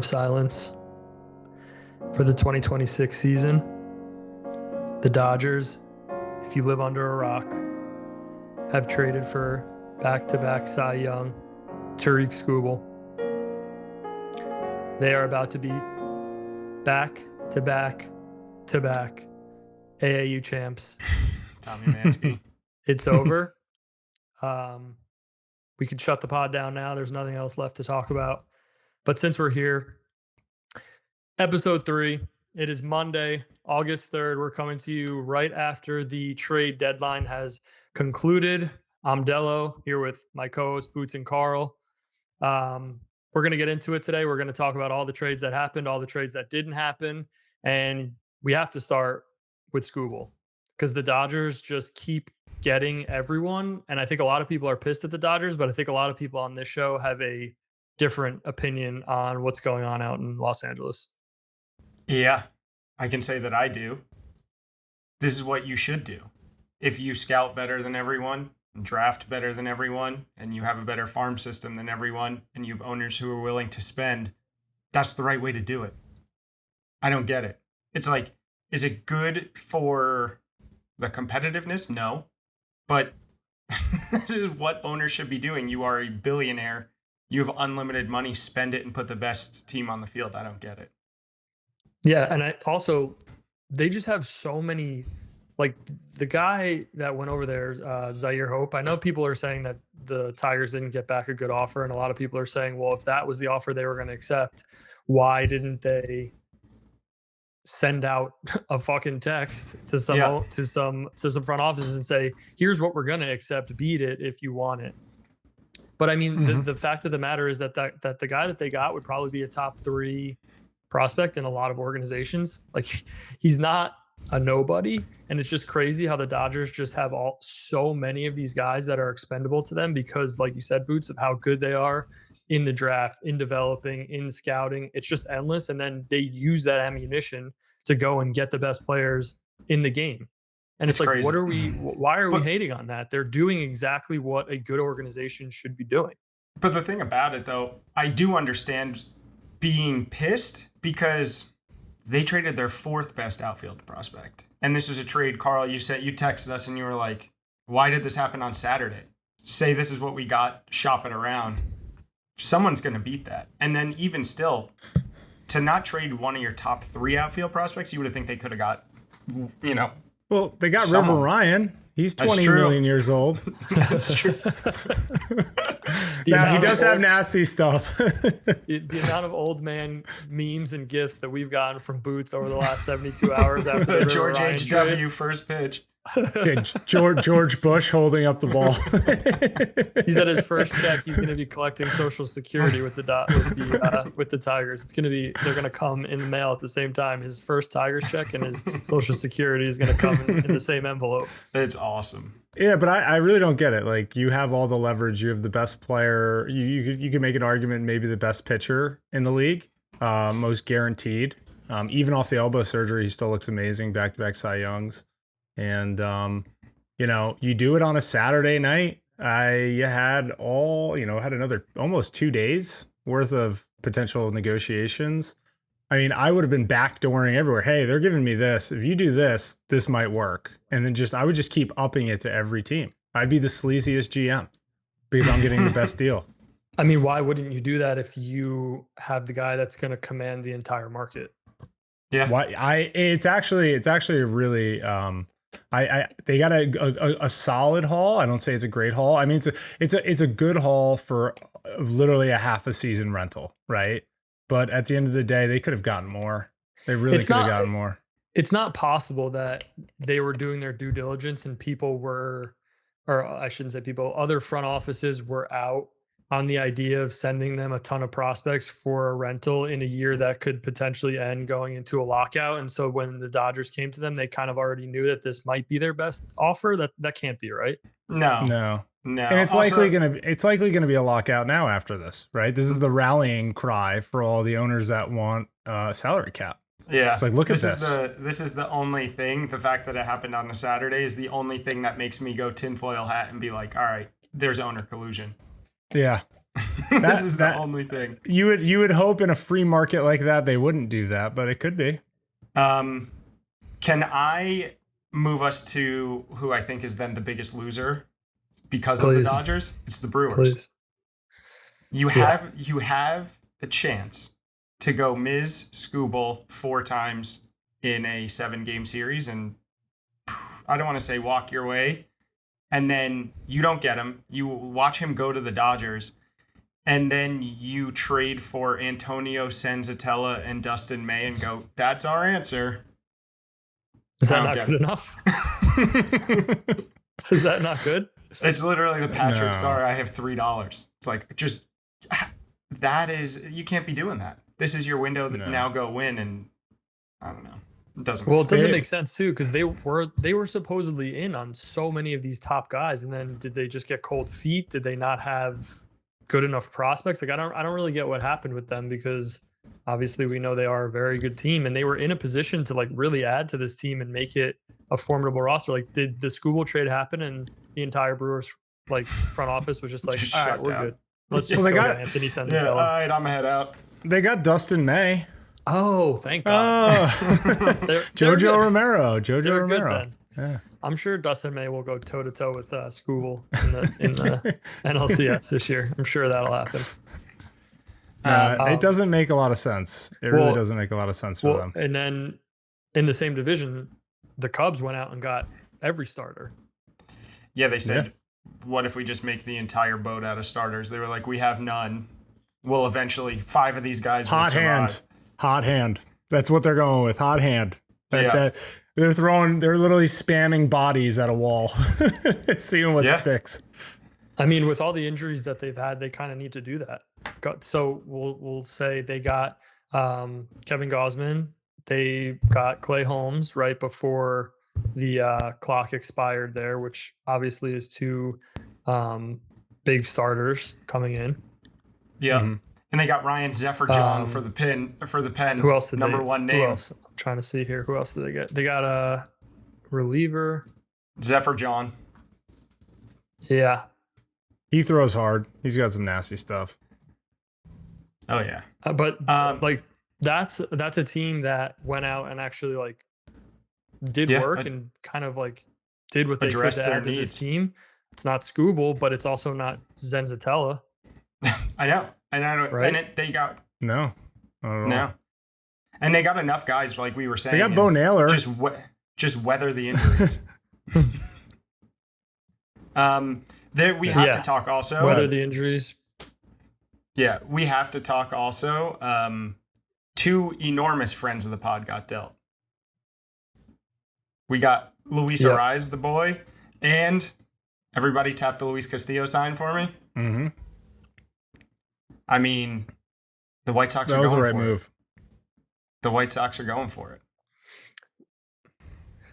of silence for the 2026 season. The Dodgers, if you live under a rock, have traded for back-to-back Cy Young, Tarik Skubal. They are about to be back-to-back-to-back AAU champs. Tommy Mansky. It's over. We could shut the pod down now. There's nothing else left to talk about. But since we're here, episode 3, it is Monday, August 3rd. We're coming to you right after the trade deadline has concluded. I'm Dello here with my co-hosts, Boots and Carl. We're going to get into it today. We're going to talk about all the trades that happened, all the trades that didn't happen. And we have to start with Skubal because the Dodgers just keep getting everyone. And I think a lot of people are pissed at the Dodgers, but I think a lot of people on this show have a different opinion on what's going on out in Los Angeles. Yeah, I can say that I do. This is what you should do. If you scout better than everyone, draft better than everyone, and you have a better farm system than everyone, and you have owners who are willing to spend, that's the right way to do it. I don't get it. It's like, is it good for the competitiveness? No. But this is what owners should be doing. You are a billionaire. You have unlimited money. Spend it and put the best team on the field. I don't get it. Yeah, and they just have so many, like the guy that went over there, Zaire Hope. I know people are saying that the Tigers didn't get back a good offer, and a lot of people are saying, well, if that was the offer they were going to accept, why didn't they send out a fucking text to some front offices and say, here's what we're going to accept, beat it if you want it. But I mean, the fact of the matter is that the guy that they got would probably be a top 3 prospect in a lot of organizations. Like, he's not a nobody, and it's just crazy how the Dodgers just have so many of these guys that are expendable to them because, like you said, Boots, of how good they are in the draft, in developing, in scouting. It's just endless, and then they use that ammunition to go and get the best players in the game. And it's like, crazy. Why are we hating on that? They're doing exactly what a good organization should be doing. But the thing about it, though, I do understand being pissed because they traded their 4th best outfield prospect. And this was a trade, Carl, you texted us and you were like, why did this happen on Saturday? Say this is what we got, shop it around. Someone's going to beat that. And then even still, to not trade one of your top 3 outfield prospects, you would have think they could have got, Well, they got someone. River Ryan. He's 20 million years old. That's true. Now, he does have nasty stuff. The amount of old man memes and gifs that we've gotten from Boots over the last 72 hours after the George H.W. first pitch. Yeah, George Bush holding up the ball. He's at his first check. He's going to be collecting Social Security with the Tigers. They're going to come in the mail at the same time. His first Tigers check and his Social Security is going to come in the same envelope. It's awesome. Yeah, but I really don't get it. Like, you have all the leverage. You have the best player. You could make an argument, maybe the best pitcher in the league, most guaranteed. Even off the elbow surgery, he still looks amazing. Back-to-back Cy Youngs. And, you do it on a Saturday night. You had another almost 2 days worth of potential negotiations. I mean, I would have been backdooring everywhere. Hey, they're giving me this. If you do this, this might work. And then I would just keep upping it to every team. I'd be the sleaziest GM because I'm getting the best deal. I mean, why wouldn't you do that if you have the guy that's going to command the entire market? Yeah. It's actually a really, they got a solid haul. I don't say it's a great haul. I mean, it's a good haul for literally a half a season rental, right? But at the end of the day, they could have gotten more. They really could have gotten more. It's not possible that they were doing their due diligence and other front offices were out on the idea of sending them a ton of prospects for a rental in a year that could potentially end going into a lockout. And so when the Dodgers came to them, they kind of already knew that this might be their best offer. That can't be right. No. And it's likely gonna be a lockout now after this, right? This is the rallying cry for all the owners that want salary cap. Yeah. It's like, look at this. This is the only thing. The fact that it happened on a Saturday is the only thing that makes me go tinfoil hat and be like, all right, there's owner collusion. Yeah. This is the only thing. You would hope in a free market like that they wouldn't do that, but it could be. Can I move us to who I think is then the biggest loser because of the Dodgers? It's the Brewers. Please. You have a chance to go Ms. Skubal 4 times in a 7-game series, and I don't want to say walk your way, and then you don't get him. You watch him go to the Dodgers, and then you trade for Antonio Senzatella and Dustin May and go, that's our answer. Is that not good enough? Is that not good? It's literally the Patrick Star. I have $3. It's like, just, that is, you can't be doing that. This is your window that now go win, and I don't know. It doesn't make sense. It doesn't make sense too, because they were supposedly in on so many of these top guys, and then did they just get cold feet? Did they not have good enough prospects? Like I don't really get what happened with them, because obviously we know they are a very good team, and they were in a position to like really add to this team and make it a formidable roster. Like, did the Skubal trade happen and the entire Brewers like front office was just like, all right, we're good. Let's just go get Anthony Senzatella. Yeah, all right, I'm gonna head out. They got Dustin May. Oh, thank God. Jojo Romero. Jojo Romero. Yeah. I'm sure Dustin May will go toe to toe with Skubal in the NLCS this year. I'm sure that'll happen. It doesn't make a lot of sense. It really doesn't make a lot of sense for them. And then in the same division, the Cubs went out and got every starter. Yeah, they said, what if we just make the entire boat out of starters? They were like, we have none. We'll eventually, 5 of these guys will survive. Hot hand. That's what they're going with. Hot hand. They're literally spamming bodies at a wall, seeing what sticks. I mean, with all the injuries that they've had, they kind of need to do that. So we'll say they got Kevin Gausman. They got Clay Holmes right before the clock expired there, which obviously is 2 big starters coming in. Yeah. Mm-hmm. And they got Ryan Zephyr-John for the pen. Who else did number 1 name? Who else? I'm trying to see here. Who else did they get? They got a reliever. Zephyr-John. Yeah. He throws hard. He's got some nasty stuff. Oh yeah. But like that's a team that went out and actually like did work and kind of like did what they could to add to this team. It's not Skubal, but it's also not Senzatella. I know. Right? And they got no, and they got enough guys, like we were saying. They got Bo Naylor. Just weather the injuries. We have to talk also. Weather the injuries. Yeah, we have to talk also. 2 enormous friends of the pod got dealt. We got Luis Arraez, the boy, and everybody tapped the Luis Castillo sign for me. Mm-hmm. I mean, the White Sox are going for it. That was the right move. The White Sox are going for it.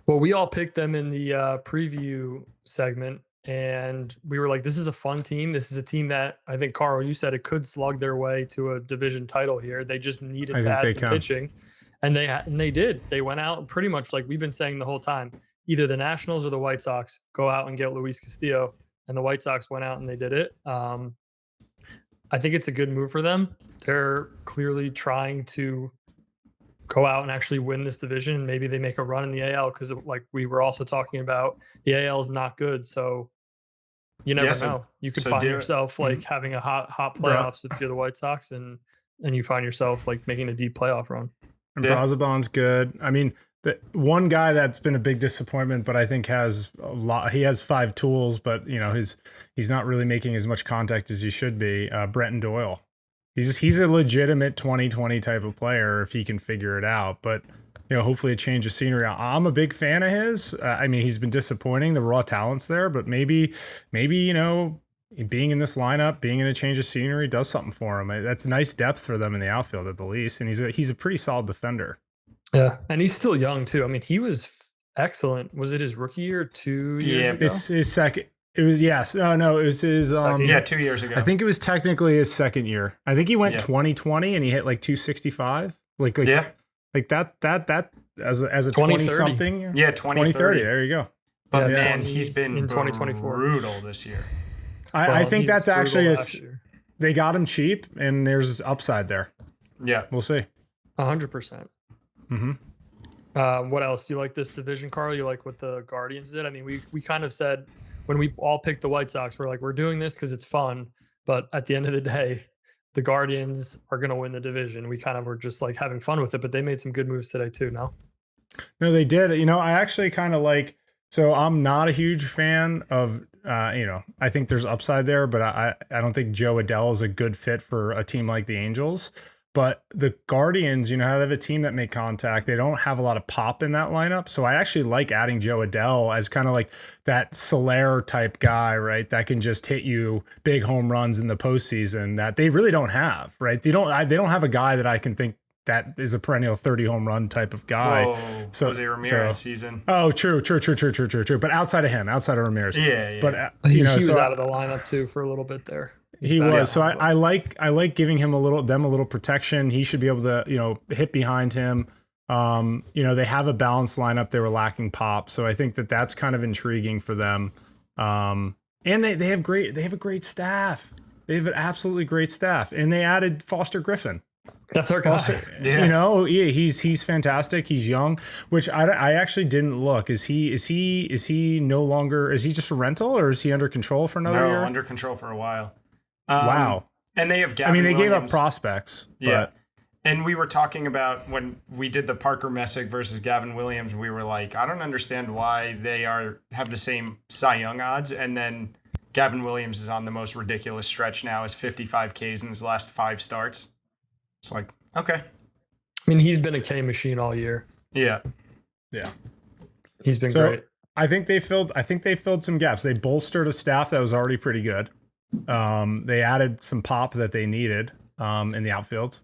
Well, we all picked them in the preview segment, and we were like, this is a fun team. This is a team that I think, Carl, you said it could slug their way to a division title here. They just needed to add some pitching, and they did. They went out and pretty much like we've been saying the whole time, either the Nationals or the White Sox go out and get Luis Castillo, and the White Sox went out and they did it. I think it's a good move for them. They're clearly trying to go out and actually win this division. Maybe they make a run in the AL, because like we were also talking about, the AL is not good. So you never know. You could find yourself like having a hot playoffs if you're the White Sox, and you find yourself like making a deep playoff run. And Braziban's good. I mean, the one guy that's been a big disappointment, but I think has a lot. He has 5 tools, but he's not really making as much contact as he should be. Brenton Doyle. He's a legitimate 2020 type of player if he can figure it out. But hopefully a change of scenery. I'm a big fan of his. I mean, he's been disappointing. The raw talent's there, but maybe being in this lineup, being in a change of scenery does something for him. That's nice depth for them in the outfield at the least, and he's a pretty solid defender. Yeah, and he's still young too. I mean, he was excellent. Was it his rookie year 2 years ago? It's his second. It was no, it was his 2 years ago. I think it was technically his second year. I think he went 2020 and he hit like 265. Like that as a 20 something. Yeah, 2030. There you go. But man, he's been in 2024 brutal this year. I think that's actually they got him cheap, and there's upside there. Yeah. We'll see. 100%. Mm-hmm. What else? Do you like this division, Carl? You like what the Guardians did? I mean, we kind of said when we all picked the White Sox, we're like, we're doing this because it's fun. But at the end of the day, the Guardians are going to win the division. We kind of were just like having fun with it, but they made some good moves today too, no? No, they did. I actually kind of like, so I'm not a huge fan of, I think there's upside there, but I don't think Joe Adell is a good fit for a team like the Angels. But the Guardians, they have a team that make contact. They don't have a lot of pop in that lineup. So I actually like adding Joe Adell as kind of like that Soler type guy, right? That can just hit you big home runs in the postseason that they really don't have, right? They don't have a guy that I can think that is a perennial 30 home run type of guy. Whoa, so Jose Ramirez season. Oh, true. But outside of Ramirez. Yeah. But he was out of the lineup too for a little bit there. He was. So I like giving him a little protection. He should be able to, hit behind him. They have a balanced lineup. They were lacking pop. So I think that's kind of intriguing for them. And they have a great staff. They have an absolutely great staff. And they added Foster Griffin. That's our guy. He's fantastic. He's young, which I actually didn't look. Is he no longer, is he just a rental or is he under control for another year? Under control for a while. Wow. And they have Gavin they Williams. gave up prospects. Yeah. And we were talking about when we did the Parker Messick versus Gavin Williams, we were like, I don't understand why they have the same Cy Young odds. And then Gavin Williams is on the most ridiculous stretch now, is 55 Ks in his last 5 starts. It's like, okay. I mean, he's been a K machine all year. Yeah. He's been great. I think they filled some gaps. They bolstered a staff that was already pretty good. They added some pop that they needed in the outfield.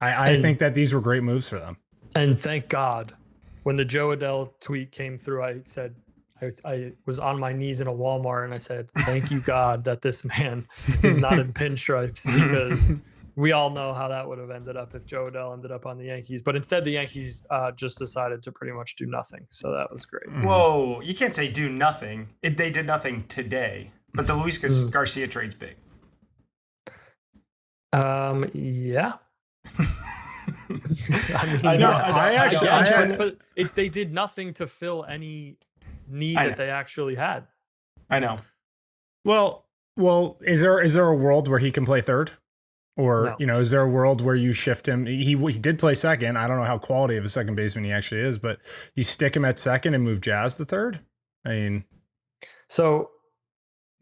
I think that these were great moves for them. And thank God, when the Joe Adell tweet came through, I said, I was on my knees in a Walmart and I said, thank you God that this man is not in pinstripes, because we all know how that would have ended up if Joe Adell ended up on the Yankees. But instead, the Yankees just decided to pretty much do nothing. So that was great. Whoa, you can't say do nothing. They did nothing today. But the Luis Garcia trade's big. Yeah. But they did nothing to fill any need that they actually had. I know. Well, is there a world where he can play third? Or, no. Is there a world where you shift him? He did play second. I don't know how quality of a second baseman he actually is, but you stick him at second and move Jazz to third? I mean. So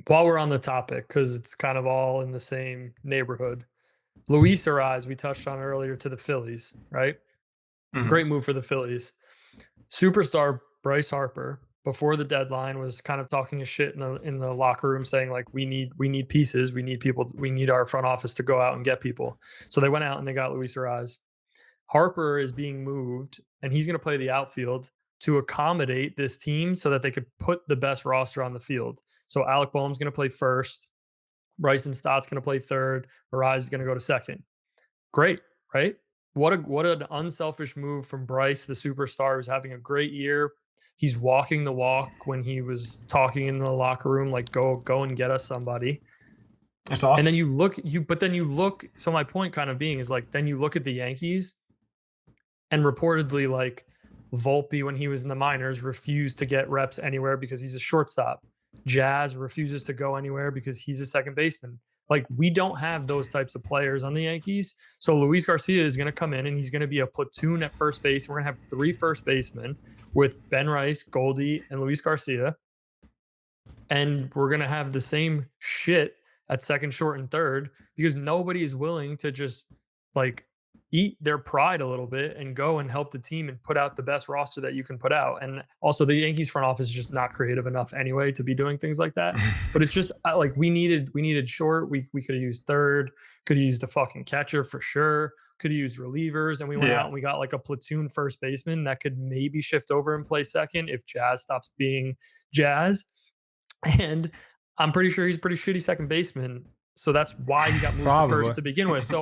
while we're on the topic, because it's kind of all in the same neighborhood, Luis Arraez, we touched on earlier, to the Phillies, right? Mm-hmm. Great move for the Phillies. Superstar Bryce Harper, before the deadline, was kind of talking his shit in the locker room, saying like, we need pieces, we need people, we need our front office to go out and get people. So they went out and they got Luis Arraez. Harper is being moved, and he's going to play the outfield to accommodate this team so that they could put the best roster on the field. So Alec Boehm's going to play first. Bryson Stott's going to play third. Arraez is going to go to second. Great, right? What an unselfish move from Bryce, the superstar, who's having a great year. He's walking the walk when he was talking in the locker room, like, go and get us somebody. That's awesome. And then you look. So my point kind of being is like, then you look at the Yankees, and reportedly, like, Volpe, when he was in the minors, refused to get reps anywhere because he's a shortstop. Jazz refuses to go anywhere because he's a second baseman. Like, we don't have those types of players on the Yankees. So Luis Garcia is going to come in and he's going to be a platoon at first base. We're going to have 3 first basemen with Ben Rice, Goldie, and Luis Garcia. And we're going to have the same shit at second, short, and third, because nobody is willing to just like eat their pride a little bit and go and help the team and put out the best roster that you can put out. And also, the Yankees front office is just not creative enough anyway to be doing things like that. But it's just like, we needed short. We could have used third, could have used a fucking catcher for sure, could have used relievers, and we went out and we got like a platoon first baseman that could maybe shift over and play second if Jazz stops being Jazz. And I'm pretty sure he's a pretty shitty second baseman, so that's why he got moved to first to begin with.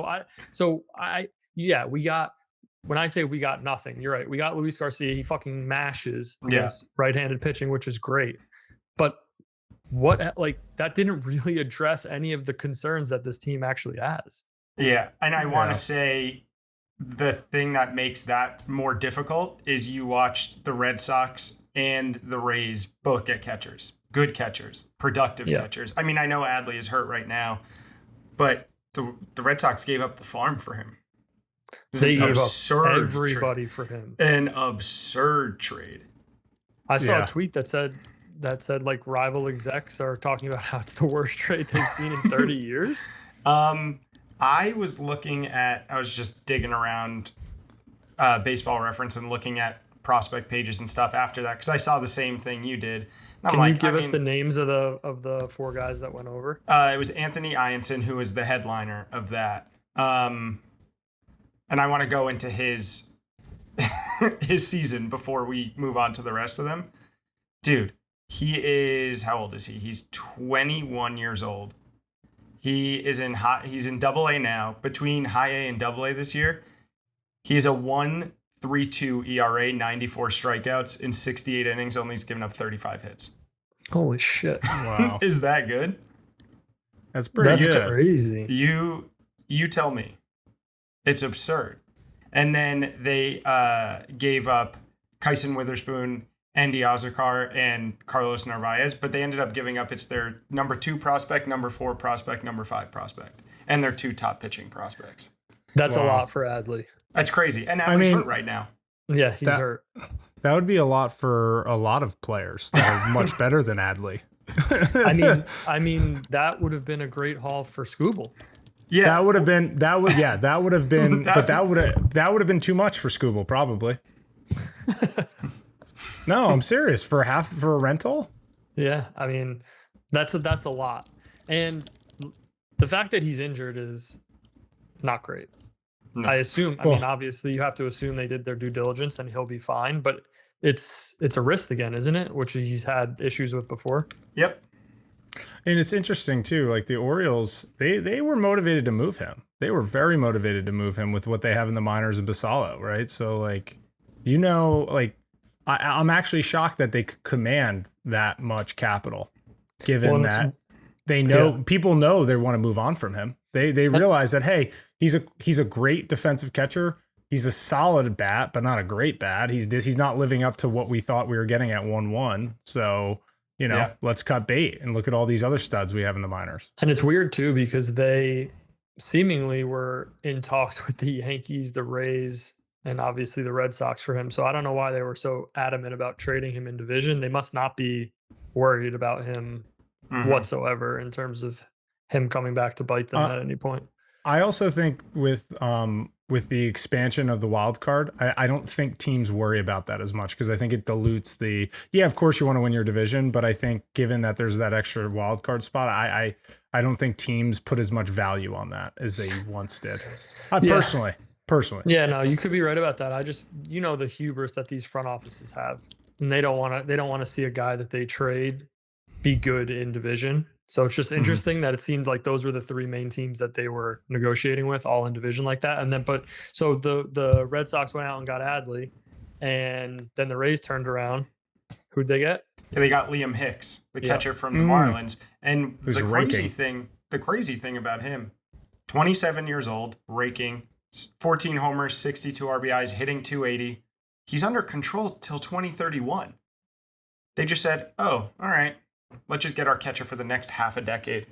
When I say we got nothing, you're right. We got Luis Garcia. He fucking mashes his right-handed pitching, which is great. But that didn't really address any of the concerns that this team actually has. Yeah. And I want Yeah. to say the thing that makes that more difficult is you watched the Red Sox and the Rays both get catchers, good catchers, productive catchers. I mean, I know Adley is hurt right now, but the Red Sox gave up the farm for him. They gave up everybody for him. An absurd trade. I saw a tweet that said like rival execs are talking about how it's the worst trade they've seen in 30 years. I was just digging around Baseball Reference and looking at prospect pages and stuff after that because I saw the same thing you did. Can you give us the names of the 4 guys that went over? It was Anthony Ianson, who was the headliner of that. And I want to go into his season before we move on to the rest of them. Dude, he is, how old is he? He's 21 years old. He's in Double-A now. Between High A and Double-A this year, he is a 1.32 ERA, 94 strikeouts in 68 innings. Only he's given up 35 hits. Holy shit! Wow, is that good? That's pretty good. That's crazy. You tell me. It's absurd. And then they gave up Kyson Witherspoon, Andy Ozarkar, and Carlos Narvaez, but they ended up giving up their number 2 prospect, number 4 prospect, number 5 prospect, and their 2 top pitching prospects. That's a lot for Adley. That's crazy. And Adley's hurt right now. Yeah, he's hurt. That would be a lot for a lot of players that are much better than Adley. I mean, that would have been a great haul for Skubal. Yeah, that would have been, but that would have been too much for Skubal, probably. No, I'm serious. For a rental? Yeah, I mean, that's a lot. And the fact that he's injured is not great. No. I assume, I mean, obviously you have to assume they did their due diligence and he'll be fine, but it's a wrist again, isn't it? Which he's had issues with before. Yep. And it's interesting too, like the Orioles, they were motivated to move him. They were very motivated to move him with what they have in the minors of Basalo, right? So like, I'm actually shocked that they could command that much capital, given that they know people know they want to move on from him. They realize that, hey, he's a great defensive catcher. He's a solid bat, but not a great bat. He's not living up to what we thought we were getting at 1-1. So, let's cut bait and look at all these other studs we have in the minors. And it's weird too, because they seemingly were in talks with the Yankees, the Rays, and obviously the Red Sox for him. So I don't know why they were so adamant about trading him in division. They must not be worried about him whatsoever in terms of him coming back to bite them at any point. I also think with the expansion of the wild card, I don't think teams worry about that as much because I think it dilutes of course you want to win your division, but I think given that there's that extra wild card spot, I don't think teams put as much value on that as they once did. Personally. Yeah, no, you could be right about that. I just, the hubris that these front offices have, and they don't want to see a guy that they trade be good in division. So it's just interesting that it seemed like those were the 3 main teams that they were negotiating with, all in division like that. And then, so the Red Sox went out and got Adley, and then the Rays turned around. Who'd they get? Yeah, they got Liam Hicks, the catcher from the Marlins. And the crazy thing about him, 27 years old, raking, 14 homers, 62 RBIs, hitting 280. He's under control till 2031. They just said, "Oh, all right. Let's just get our catcher for the next half a decade."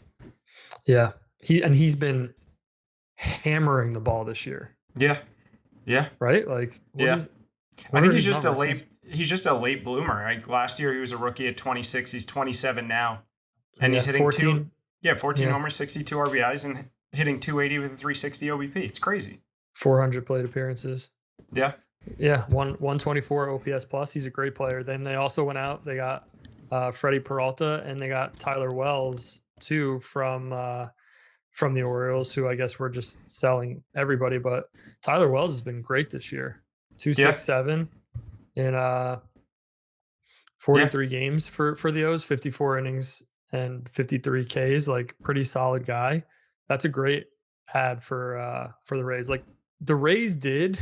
Yeah. He's been hammering the ball this year. Yeah. Yeah. Right? Like, I think he's just a late bloomer. Like last year he was a rookie at 26. He's 27 now. And he's hitting 14 homers, 62 RBIs, and hitting 280 with a 360 OBP. It's crazy. 400 plate appearances. Yeah. Yeah. 124 OPS plus. He's a great player. Then they also went out. They got Freddie Peralta, and they got Tyler Wells too from the Orioles, who I guess we're just selling everybody. But Tyler Wells has been great this year. 267 in 43 games for the O's, 54 innings and 53 Ks. Like, pretty solid guy. That's a great ad for the Rays. Like, the Rays did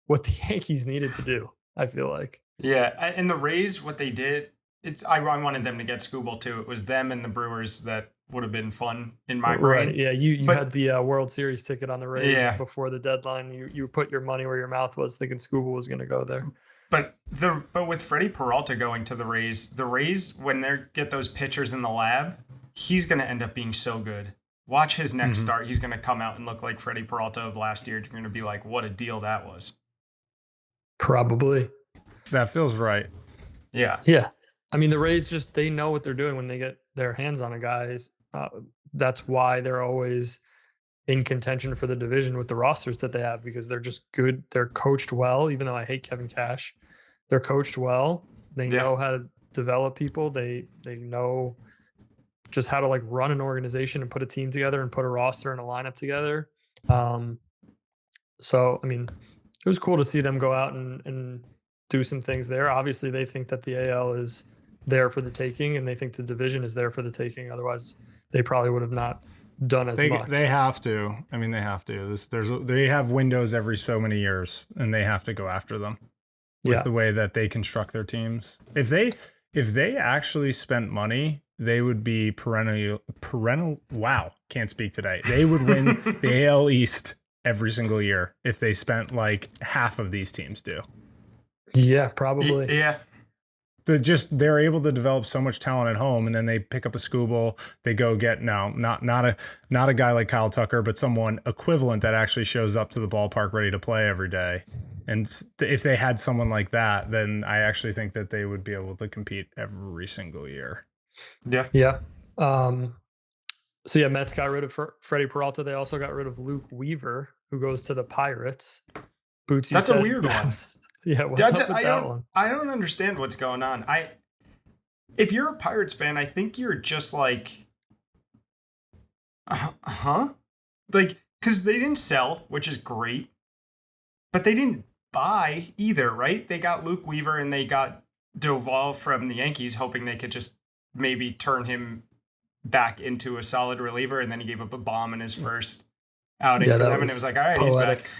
what the Yankees needed to do, I feel like. Yeah, and the Rays, what they did, I wanted them to get Skubal too. It was them and the Brewers that would have been fun in my Right. brain. Yeah. You But- had the World Series ticket on the Rays Yeah. before the deadline. You put your money where your mouth was, thinking Skubal was going to go there. But with Freddie Peralta going to the Rays, when they get those pitchers in the lab, he's going to end up being so good. Watch his next start. He's going to come out and look like Freddie Peralta of last year. You're going to be like, what a deal that was. Probably. That feels right. Yeah. Yeah. I mean, the Rays they know what they're doing when they get their hands on a guy. That's why they're always in contention for the division with the rosters that they have, because they're just good. They're coached well, even though I hate Kevin Cash. They're coached well. They know how to develop people. They know just how to like run an organization and put a team together and put a roster and a lineup together. So, I mean, it was cool to see them go out and do some things there. Obviously, they think that the AL is there for the taking, and they think the division is there for the taking. Otherwise, they probably would have not done as much. They have to. I mean, they have to. They have windows every so many years, and they have to go after them with the way that they construct their teams. If they actually spent money, they would be perennial. Wow, can't speak today. They would win the AL East every single year if they spent like half of these teams do. Yeah, probably. Yeah. They're able to develop so much talent at home, and then they pick up a Skubal. They go get not a guy like Kyle Tucker, but someone equivalent that actually shows up to the ballpark ready to play every day. And if they had someone like that, then I actually think that they would be able to compete every single year. Yeah. Yeah. So yeah, Mets got rid of Freddie Peralta. They also got rid of Luke Weaver, who goes to the Pirates. Boots. That's a weird one. Yeah, what's up with that one? I don't understand what's going on. If you're a Pirates fan, I think you're just like, like, because they didn't sell, which is great, but they didn't buy either, right? They got Luke Weaver and they got Doval from the Yankees, hoping they could just maybe turn him back into a solid reliever, and then he gave up a bomb in his first outing for them, and it was like, all right, poetic. he's back.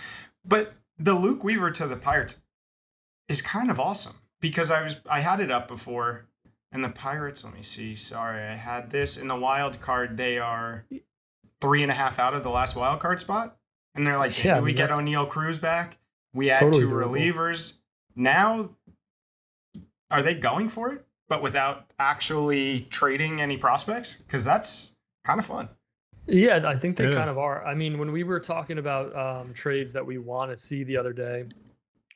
But the Luke Weaver to the Pirates is kind of awesome, because I had it up before, and the Pirates, let me see, sorry, I had this in the wild card. They are 3.5 out of the last wild card spot, and they're like, maybe we get O'Neal Cruz back, we add totally 2 relievers. Now, are they going for it, but without actually trading any prospects? Because that's kind of fun. Yeah, I think they kind of are. I mean, when we were talking about trades that we want to see the other day,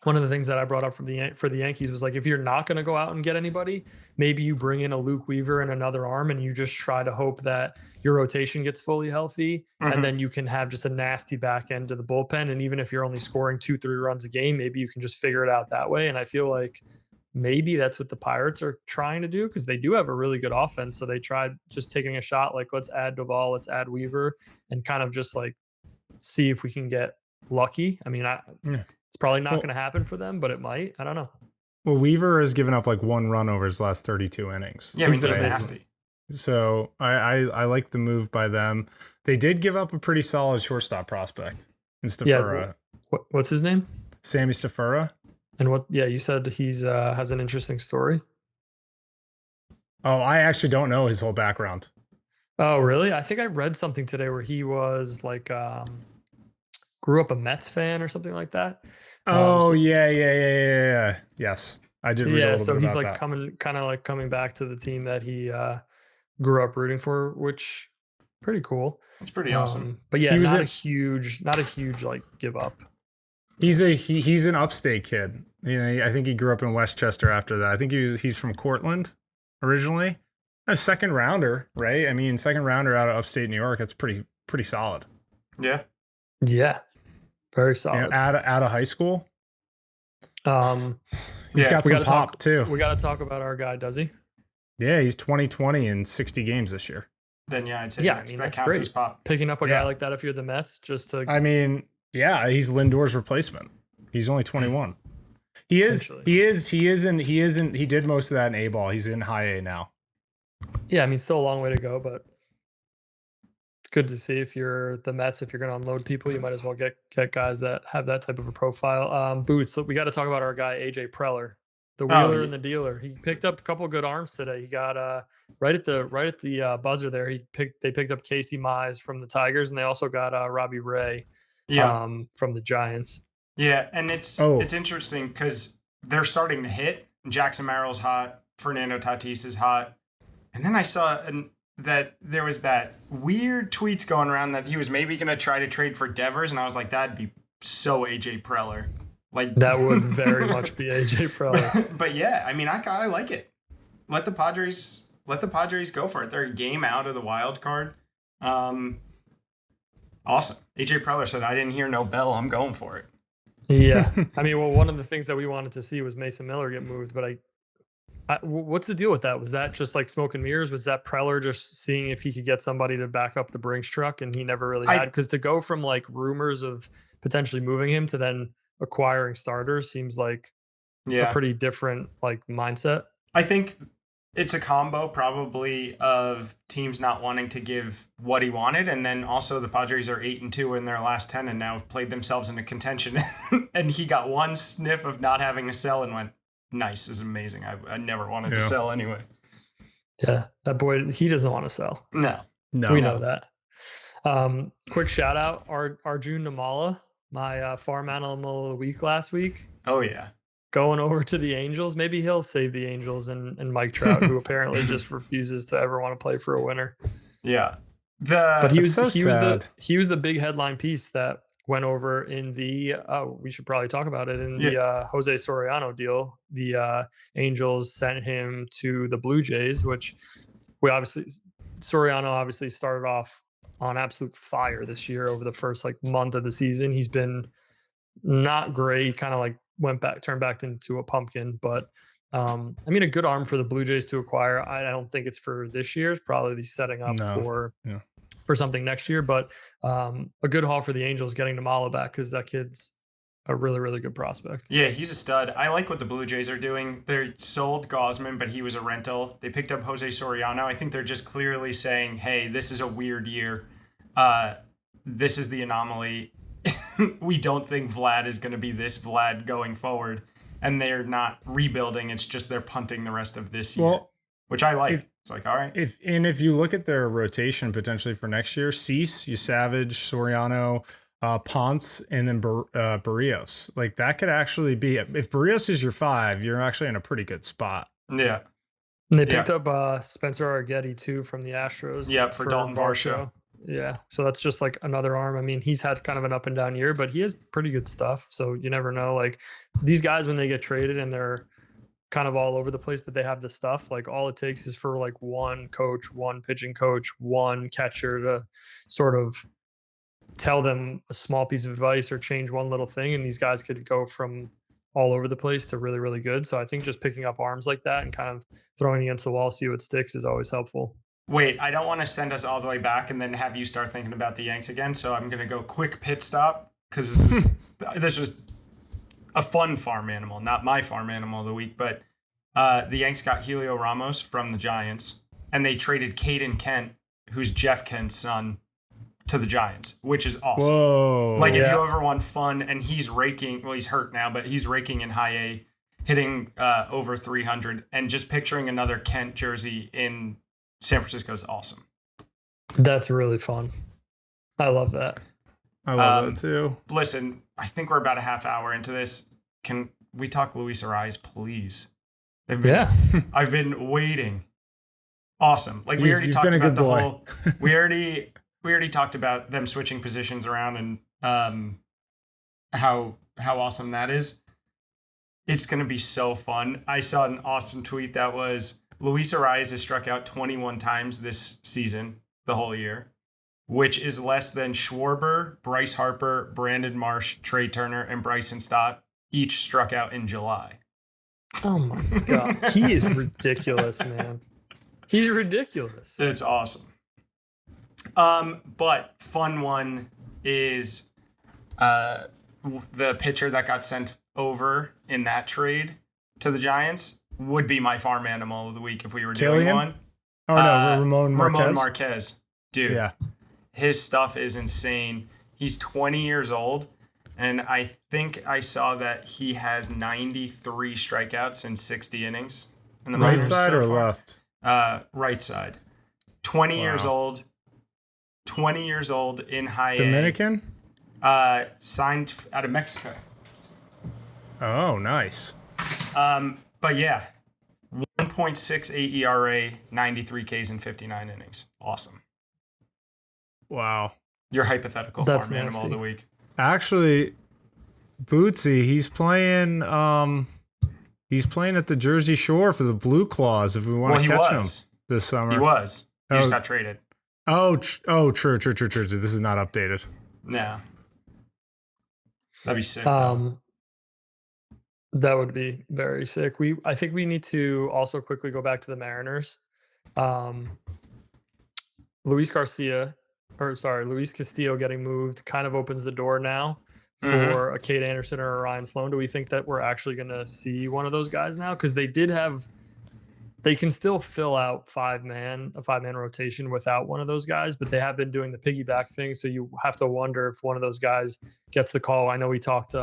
one of the things that I brought up for the Yankees was like, if you're not going to go out and get anybody, maybe you bring in a Luke Weaver and another arm, and you just try to hope that your rotation gets fully healthy, and then you can have just a nasty back end to the bullpen. And even if you're only scoring 2-3 runs a game, maybe you can just figure it out that way. And I feel like maybe that's what the Pirates are trying to do, because they do have a really good offense. So they tried just taking a shot, like, let's add Doval, let's add Weaver, and kind of just like see if we can get lucky. I mean, it's probably not going to happen for them, but it might. I don't know. Well, Weaver has given up like 1 run over his last 32 innings. Yeah, he's been nasty. So I like the move by them. They did give up a pretty solid shortstop prospect in Stafura. Yeah, what's his name? Sammy Stafura. And you said he's has an interesting story. Oh, I actually don't know his whole background. Oh, really? I think I read something today where he was like grew up a Mets fan or something like that. Oh, yeah. Yes, I did read a little bit about that. So he's like coming back to the team that he grew up rooting for, which pretty cool. It's pretty awesome. But yeah, not a huge like give up. He's an upstate kid. You know, I think he grew up in Westchester after that. I think he's from Cortland originally. A second rounder, right? I mean, second rounder out of upstate New York. That's pretty solid. Yeah. Yeah. Very solid. You know, out of high school. He's got some pop too. We got to talk about our guy, does he? Yeah, he's 20-20 in 60 games this year. Then I'd say that counts great. As pop. Picking up a guy like that if you're the Mets, just to. I mean, yeah, he's Lindor's replacement. He's only 21. He did most of that in A-ball. He's in high A now. Yeah, I mean, still a long way to go, but good to see. If you're the Mets, if you're going to unload people, you might as well get guys that have that type of a profile. Boots. So we got to talk about our guy AJ Preller. The wheeler and the dealer. He picked up a couple good arms today. He got right at the buzzer there. They picked up Casey Mize from the Tigers, and they also got Robbie Ray from the Giants. Yeah, and it's interesting because they're starting to hit. Jackson Merrill's hot. Fernando Tatis is hot. And then I saw that there was that weird tweets going around that he was maybe going to try to trade for Devers, and I was like, that'd be so AJ Preller. Like that would very much be AJ Preller. But yeah, I mean, I like it. Let the Padres go for it. They're a game out of the wild card. Awesome. AJ Preller said, "I didn't hear no bell. I'm going for it." Yeah, I mean, well, one of the things that we wanted to see was Mason Miller get moved, but what's the deal with that? Was that just like smoke and mirrors? Was that Preller just seeing if he could get somebody to back up the Brinks truck, and he never really had? Because to go from like rumors of potentially moving him to then acquiring starters seems like a pretty different like mindset. I think it's a combo probably of teams not wanting to give what he wanted, and then also the Padres are 8-2 in their last 10 and now have played themselves into contention. And he got one sniff of not having to sell and went, nice, this is amazing. I never wanted to sell anyway. Yeah, that boy, he doesn't want to sell. No. We know that. Quick shout out, Arjun Namala, my farm animal of the week last week. Oh yeah, going over to the Angels. Maybe he'll save the Angels and Mike Trout, who apparently just refuses to ever want to play for a winner. Yeah, but he was the big headline piece that went over in the we should probably talk about it in the Jose Soriano deal. The Angels sent him to the Blue Jays, which Soriano obviously started off on absolute fire this year. Over the first like month of the season, he's been not great, kind of like turned back into a pumpkin, but I mean, a good arm for the Blue Jays to acquire. I don't think it's for this year. It's probably setting up for something next year, but a good haul for the Angels getting Namala back, because that kid's a really, really good prospect. Yeah, he's a stud. I like what the Blue Jays are doing. They sold Gausman, but he was a rental. They picked up Jose Soriano. I think they're just clearly saying, hey, this is a weird year. This is the anomaly. We don't think Vlad is going to be this Vlad going forward. And they're not rebuilding. It's just they're punting the rest of this year, which I like. It's like, all right. If you look at their rotation potentially for next year, Cease, Savage, Soriano, Ponce, and then Barrios. Like that could actually be, if Barrios is your 5, you're actually in a pretty good spot. Yeah. And they picked up Spencer Arrighetti too from the Astros. Yeah, for Dalton Varsho. Yeah, so that's just like another arm. I mean, he's had kind of an up and down year, but he has pretty good stuff. So you never know. Like these guys, when they get traded and they're kind of all over the place, but they have the stuff, like all it takes is for like one coach, one pitching coach, one catcher to sort of tell them a small piece of advice or change one little thing. And these guys could go from all over the place to really, really good. So I think just picking up arms like that and kind of throwing against the wall, see what sticks, is always helpful. Wait, I don't want to send us all the way back and then have you start thinking about the Yanks again. So I'm going to go quick pit stop, because this was a fun farm animal, not my farm animal of the week. But the Yanks got Helio Ramos from the Giants, and they traded Caden Kent, who's Jeff Kent's son, to the Giants, which is awesome. Whoa. Like if you ever want fun, and he's raking, well, he's hurt now, but he's raking in high A, hitting over 300, and just picturing another Kent jersey in San Francisco is awesome. That's really fun. I love that. I love that too. Listen, I think we're about a half hour into this. Can we talk Luis Arraez, please? I've been waiting. Awesome. Like we already talked about the whole. we already talked about them switching positions around and how awesome that is. It's going to be so fun. I saw an awesome tweet that was, Luis Arraez has struck out 21 times this season, the whole year, which is less than Schwarber, Bryce Harper, Brandon Marsh, Trey Turner, and Bryson Stott each struck out in July. Oh my God. He is ridiculous, man. He's ridiculous. It's awesome. But fun one is the pitcher that got sent over in that trade to the Giants would be my farm animal of the week if we were doing one. Oh no, Ramon Marquez. Dude, his stuff is insane. He's 20 years old, And I think I saw that he has 93 strikeouts in 60 innings in the Right minors side so or far. left? Right side. 20 years Wow. old. 20 years old in high Dominican? A. Signed out of Mexico. Oh, nice. But yeah, 1.68 ERA, 93 Ks in 59 innings. Awesome. Wow. Your hypothetical That's farm animal of nasty. the week. Actually, Bootsy, he's playing at the Jersey Shore for the Blue Claws if we want to catch him this summer. He was. He just got traded. Oh, true. This is not updated. No. That'd be sick, though. That would be very sick. I think we need to also quickly go back to the Mariners. Luis Castillo getting moved kind of opens the door now for a Kade Anderson or a Ryan Sloan. Do we think that we're actually going to see one of those guys now? Because they can still fill out a five-man rotation without one of those guys, but they have been doing the piggyback thing. So you have to wonder if one of those guys gets the call. I know we talked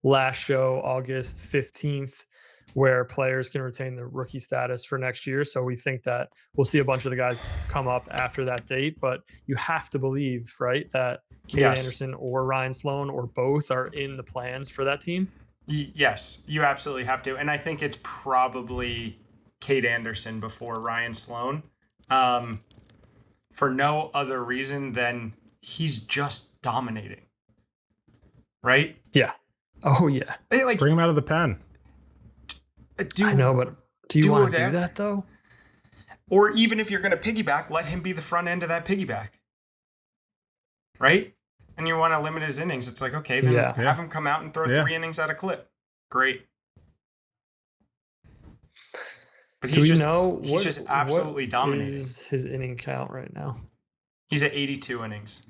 last show, August 15th, where players can retain the rookie status for next year. So we think that we'll see a bunch of the guys come up after that date, but you have to believe, right, that Kade Anderson or Ryan Sloan or both are in the plans for that team. Yes, you absolutely have to. And I think it's probably Kade Anderson before Ryan Sloan, for no other reason than he's just dominating. Right? Yeah. Oh, yeah. Like, bring him out of the pen. I know, but do you want to do that, though? Or even if you're going to piggyback, let him be the front end of that piggyback. Right? And you want to limit his innings. It's like, okay, then have him come out and throw 3 innings at a clip. Great. But he's just absolutely dominating. What is his inning count right now? He's at 82 innings.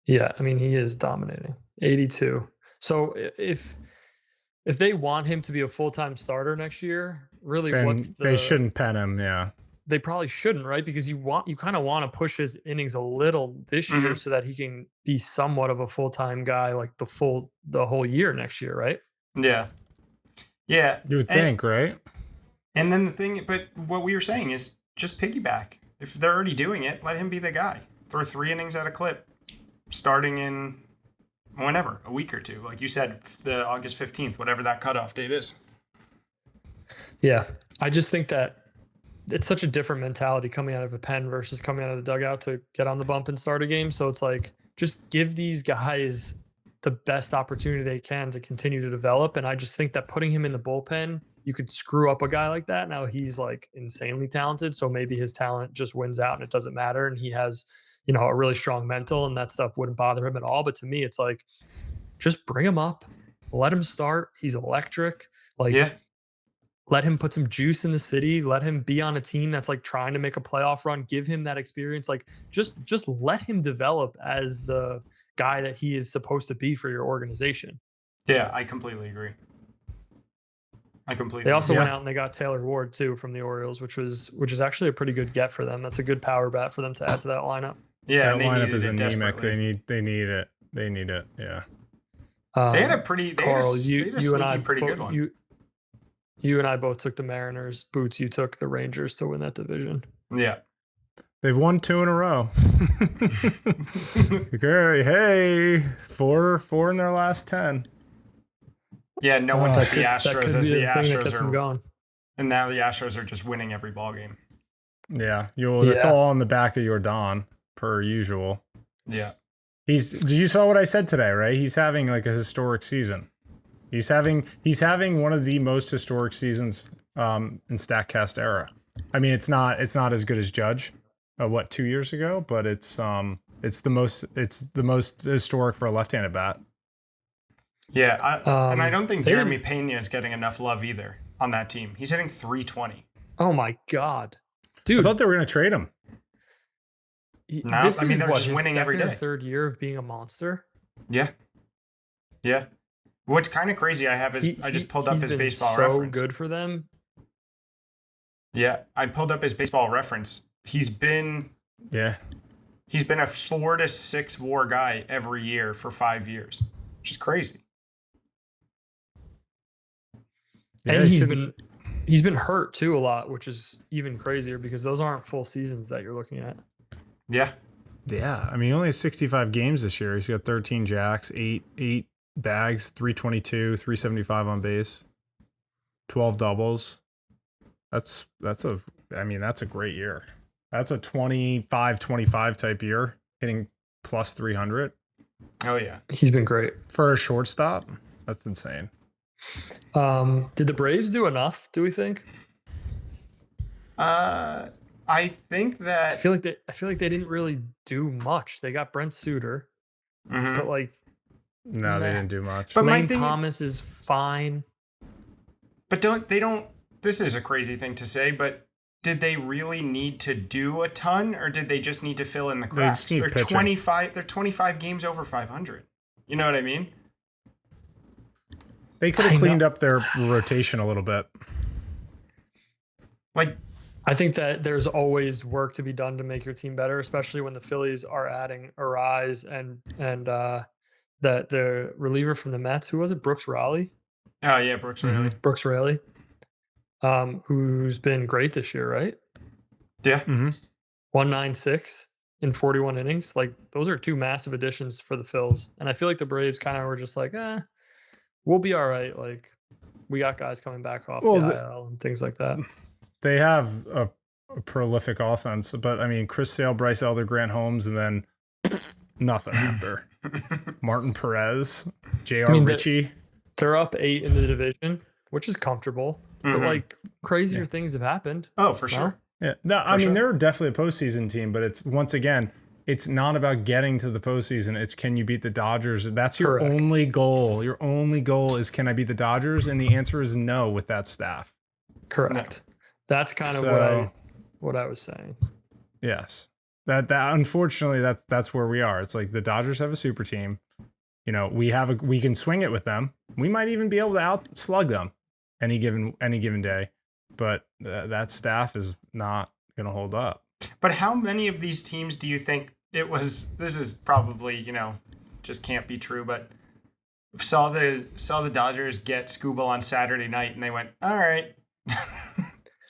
Yeah, I mean, he is dominating. 82. So if they want him to be a full-time starter next year, really, then they shouldn't pen him. Yeah, they probably shouldn't, right? Because you kind of want to push his innings a little this year so that he can be somewhat of a full-time guy, like the whole year next year, right? Yeah. You would think, right? And then but what we were saying is just piggyback. If they're already doing it, let him be the guy. Throw 3 innings at a clip, starting in whenever, a week or two. Like you said, the August 15th, whatever that cutoff date is. Yeah. I just think that it's such a different mentality coming out of a pen versus coming out of the dugout to get on the bump and start a game. So it's like, just give these guys the best opportunity they can to continue to develop. And I just think that putting him in the bullpen, you could screw up a guy like that. Now he's like insanely talented. So maybe his talent just wins out and it doesn't matter. And he has, a really strong mental and that stuff wouldn't bother him at all. But to me, it's like, just bring him up, let him start. He's electric. Let him put some juice in the city. Let him be on a team that's like trying to make a playoff run. Give him that experience. Like just let him develop as the guy that he is supposed to be for your organization. Yeah, I completely agree. They also went out and they got Taylor Ward too from the Orioles, which is actually a pretty good get for them. That's a good power bat for them to add to that lineup. Yeah, that lineup is anemic. They need it. Yeah. They had a pretty. Carl, you and I pretty good one. You and I both took the Mariners. Boots, you took the Rangers to win that division. Yeah. They've won 2 in a row. Hey, four in their last 10. Yeah, no one took the Astros as the Astros are going. And now the Astros are just winning every ball game. Yeah, that's all on the back of your Don, per usual. Yeah. You saw what I said today, right? He's having like a historic season. He's having one of the most historic seasons in StatCast era. I mean, it's not as good as Judge, 2 years ago, but it's the most historic for a left-handed bat. Yeah, and I don't think Jeremy Pena is getting enough love either on that team. He's hitting .320. Oh my god, dude! I thought they were going to trade him. No, they're just winning every day. Third year of being a monster. Yeah. What's kind of crazy, I just pulled up his baseball reference. So good for them. Yeah, I pulled up his baseball reference. He's been a 4 to 6 WAR guy every year for 5 years. which is crazy. Yeah, And he's been hurt too a lot, which is even crazier because those aren't full seasons that you're looking at. Yeah. Yeah, I mean, he only has 65 games this year. He's got 13 jacks, eight bags, 322, 375 on base, 12 doubles. That's a great year. That's a 25-25 type year, hitting plus 300. Oh yeah. He's been great. For a shortstop, that's insane. Did the Braves do enough, do we think? I think that I feel like they didn't really do much. They got Brent Suter, but like No, they didn't do much. But Lane Thomas is fine. But this is a crazy thing to say, but did they really need to do a ton, or did they just need to fill in the cracks? They're 25 games over 500. You know what I mean? They could have cleaned up their rotation a little bit. Like, I think that there's always work to be done to make your team better, especially when the Phillies are adding Arraez and the reliever from the Mets. Who was it? Brooks Raleigh? Oh yeah, Brooks Raley. Brooks Raley. Who's been great this year, right? Yeah. 196 in 41 innings. Like, those are two massive additions for the Phils. And I feel like the Braves kind of were just like, we'll be all right. Like, we got guys coming back off the IL and things like that. They have a prolific offense, but I mean, Chris Sale, Bryce Elder, Grant Holmes, and then nothing after. Martin Perez, J.R. Ritchie. They're up 8 in the division, which is comfortable. But like, crazier things have happened. Oh, for sure. Yeah. No, I mean, they're definitely a postseason team, but it's, once again, it's not about getting to the postseason. It's, can you beat the Dodgers? That's your only goal. Your only goal is, can I beat the Dodgers? And the answer is no with that staff. Correct. No. That's kind of what I was saying. Yes. That unfortunately that's where we are. It's like the Dodgers have a super team. You know, we can swing it with them. We might even be able to out slug them any given day. But that staff is not going to hold up. But how many of these teams do you think it was? This is probably, just can't be true, but saw the Dodgers get Skubal on Saturday night and they went, all right,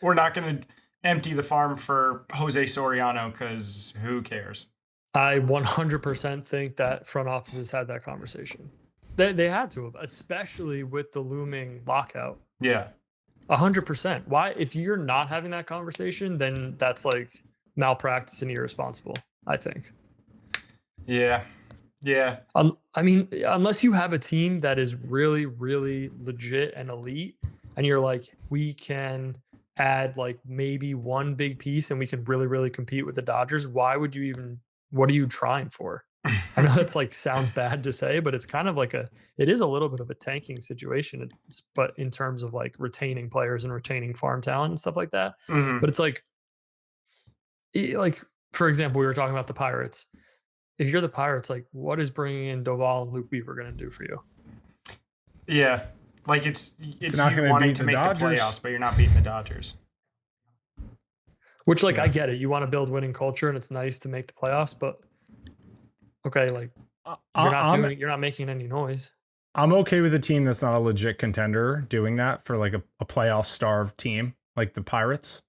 we're not going to empty the farm for Jose Soriano because who cares? I 100% think that front offices had that conversation. They had to have, especially with the looming lockout. Yeah. 100%. Why? If you're not having that conversation, then that's like malpractice and irresponsible, I think. Yeah. Yeah. I mean, unless you have a team that is really, really legit and elite, and you're like, we can add like maybe one big piece and we can really, really compete with the Dodgers, why would you even, what are you trying for? I know that's like sounds bad to say, but it's kind of like it is a little bit of a tanking situation, but in terms of like retaining players and retaining farm talent and stuff like that. But it's like, for example, we were talking about the Pirates. If you're the Pirates, like, what is bringing in Doval and Luke Weaver going to do for you? Yeah. Like it's not you wanting to make the playoffs, but you're not beating the Dodgers. Which, like, I get it. You want to build winning culture and it's nice to make the playoffs, but okay, like you're not making any noise. I'm okay with a team that's not a legit contender doing that for like a playoff starved team like the Pirates,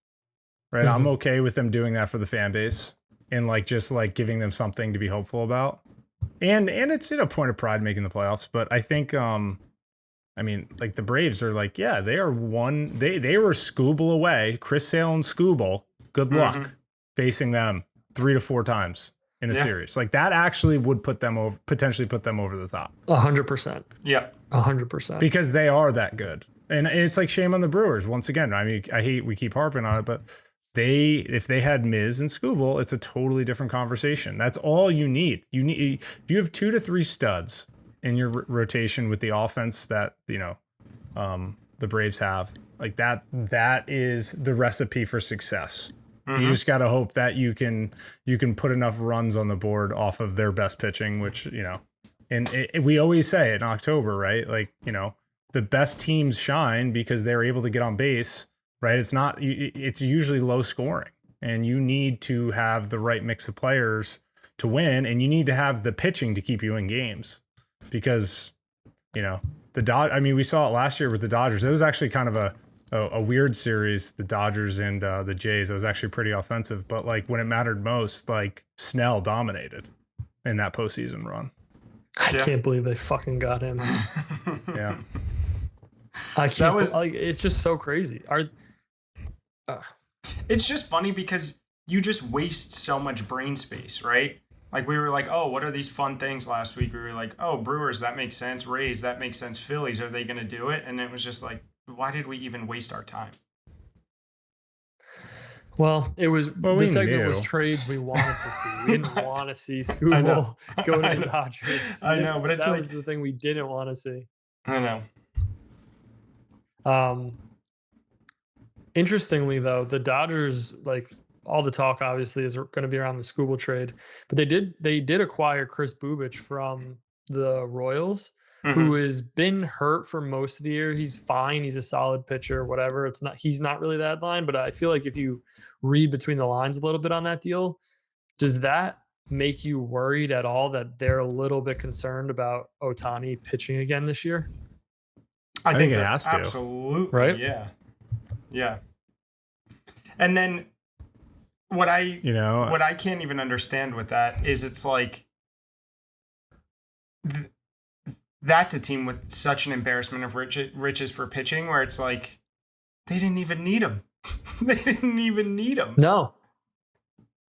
right? I'm okay with them doing that for the fan base and like just like giving them something to be hopeful about. And it's a point of pride making the playoffs, but I think I mean, like the Braves are like, yeah, they are they were Skubal away, Chris Sale and Skubal. Good luck facing them 3 to 4 times in a series. Like that actually would potentially put them over the top. 100%. Yeah. 100%. Because they are that good. And it's like shame on the Brewers. Once again, I mean, we keep harping on it, but if they had Miz and Skubal, it's a totally different conversation. That's all you need. If you have 2 to 3 studs in your rotation with the offense that, the Braves have, like that is the recipe for success. You just got to hope that you can put enough runs on the board off of their best pitching, which, and we always say in October, right? Like, the best teams shine because they're able to get on base, right? It's usually low scoring, and you need to have the right mix of players to win, and you need to have the pitching to keep you in games. because, we saw it last year with the Dodgers. It was actually kind of a weird series, the Dodgers and the Jays. It was actually pretty offensive, but like when it mattered most, like Snell dominated in that postseason run. I can't believe they fucking got him. Yeah. I can't. It's just so crazy. It's just funny because you just waste so much brain space, right? Like we were like, oh, what are these fun things last week? We were like, oh, Brewers, that makes sense. Rays, that makes sense. Phillies, are they going to do it? And it was just like, why did we even waste our time? Well, it was the segment was trades we wanted to see. We didn't want to see Skubal go to the Dodgers. I know, but it's that was the thing we didn't want to see. I know. Interestingly, though, the Dodgers, like all the talk obviously is going to be around the Skubal trade, but they did acquire Chris Bubich from the Royals, who has been hurt for most of the year. He's fine. He's a solid pitcher, whatever. He's not really the headline, but I feel like if you read between the lines a little bit on that deal, does that make you worried at all that they're a little bit concerned about Ohtani pitching again this year? I think it has to. Absolutely. Right? Yeah. Yeah. And then what I can't even understand with that is it's like that's a team with such an embarrassment of riches for pitching where it's like they didn't even need him. They didn't even need him. No.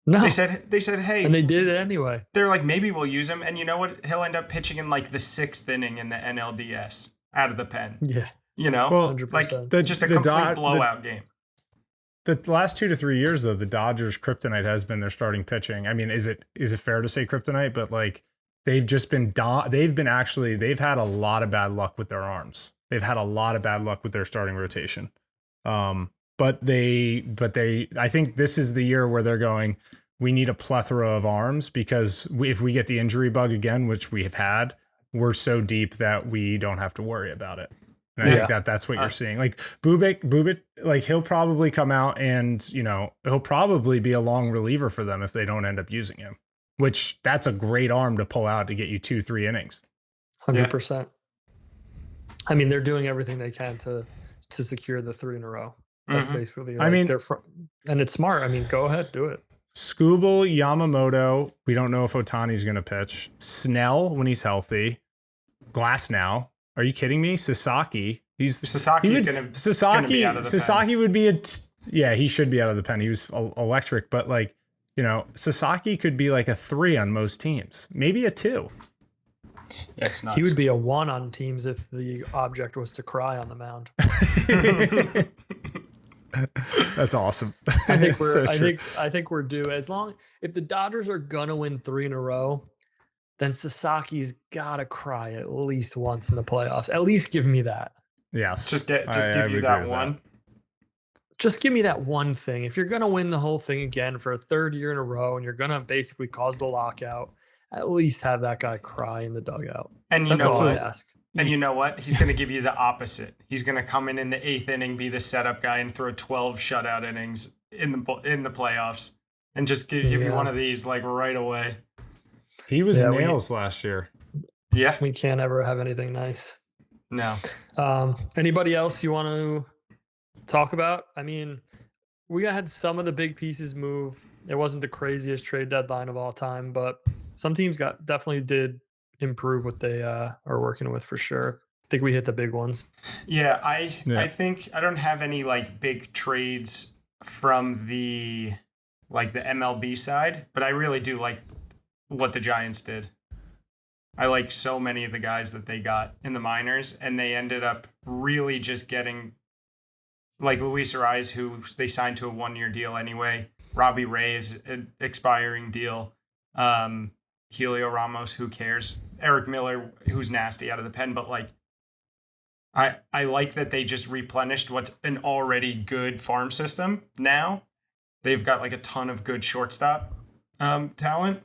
They said, hey. And they did it anyway. They're like, maybe we'll use him. And you know what? He'll end up pitching in like the 6th inning in the NLDS out of the pen. Yeah. Well, 100%. Like just a complete blowout game. The last 2 to 3 years, though, the Dodgers' kryptonite has been their starting pitching. I mean, is it fair to say kryptonite? But like, they've just been they've had a lot of bad luck with their arms. They've had a lot of bad luck with their starting rotation. But I think this is the year where they're going, we need a plethora of arms because if we get the injury bug again, which we have had, we're so deep that we don't have to worry about it. And I think that's what you're seeing. Like Bubik, like he'll probably come out and, he'll probably be a long reliever for them if they don't end up using him, which that's a great arm to pull out to get you 2-3 innings. 100%. I mean, they're doing everything they can to secure the 3 in a row. That's basically, and it's smart. I mean, go ahead, do it. Skubal, Yamamoto. We don't know if Ohtani's going to pitch. Snell when he's healthy. Glass now. Are you kidding me? Sasaki. Sasaki's gonna be out of the Sasaki pen. Would be he should be out of the pen. He was electric, but like, Sasaki could be like a 3 on most teams, maybe a 2. That's nuts. He would be a 1 on teams if the object was to cry on the mound. That's awesome. I think we're due. If the Dodgers are gonna win 3 in a row, then Sasaki's gotta cry at least once in the playoffs. At least give me that. Yes. Just give you that one. Just give me that one thing. If you're gonna win the whole thing again for a 3rd year in a row and you're gonna basically cause the lockout, at least have that guy cry in the dugout. And that's all I ask. And you know what? He's going to give you the opposite. He's going to come in the 8th inning, be the setup guy, and throw 12 shutout innings in the playoffs, and just give you one of these like right away. He was nails last year. Yeah, we can't ever have anything nice. No. Anybody else you want to talk about? I mean, we had some of the big pieces move. It wasn't the craziest trade deadline of all time, but some teams definitely did improve what they are working with for sure. I think we hit the big ones. Yeah, I think I don't have any like big trades from the MLB side, but I really do like what the Giants did. I like so many of the guys that they got in the minors, and they ended up really just getting like Luis Arraez, who they signed to a 1-year deal anyway. Robbie Reyes, an expiring deal. Helio Ramos, who cares? Eric Miller, who's nasty out of the pen, but like I like that they just replenished what's an already good farm system. Now they've got like a ton of good shortstop talent,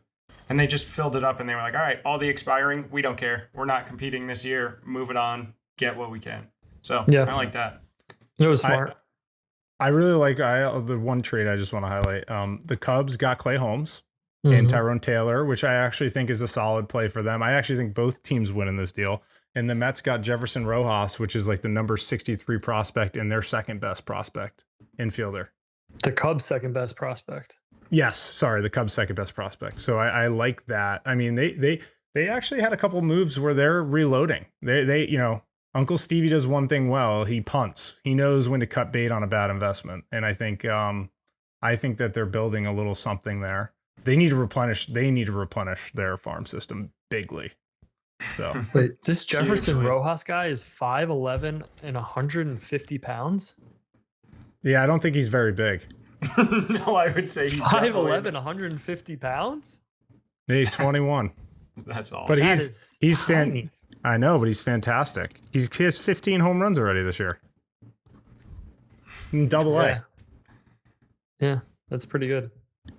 and they just filled it up, and they were like, all right, all the expiring, we don't care. We're not competing this year. Move it on. Get what we can. So I like that. It was smart. I really like the one trade I just want to highlight. The Cubs got Clay Holmes. and Mhm. Tyrone Taylor, which I actually think is a solid play for them. I actually think both teams win in this deal. And the Mets got Jefferson Rojas, which is like the number 63 prospect and their second best prospect infielder. The Cubs' second best prospect. Yes, sorry, the Cubs' second best prospect. So I like that. I mean, they actually had a couple moves where they're reloading. They Uncle Stevie does one thing well. He punts. He knows when to cut bait on a bad investment. And I think that they're building a little something there. They need to replenish their farm system bigly. So Wait, this Jefferson Hugely. Rojas guy is 5'11" and 150 pounds. yeah, I don't think he's very big. No, I would say he's 5'11", 150 pounds. He's 21. That's awesome. But That he's is fan. tiny. I know, but he's fantastic. He has 15 home runs already this year. In Double A. Yeah, that's pretty good.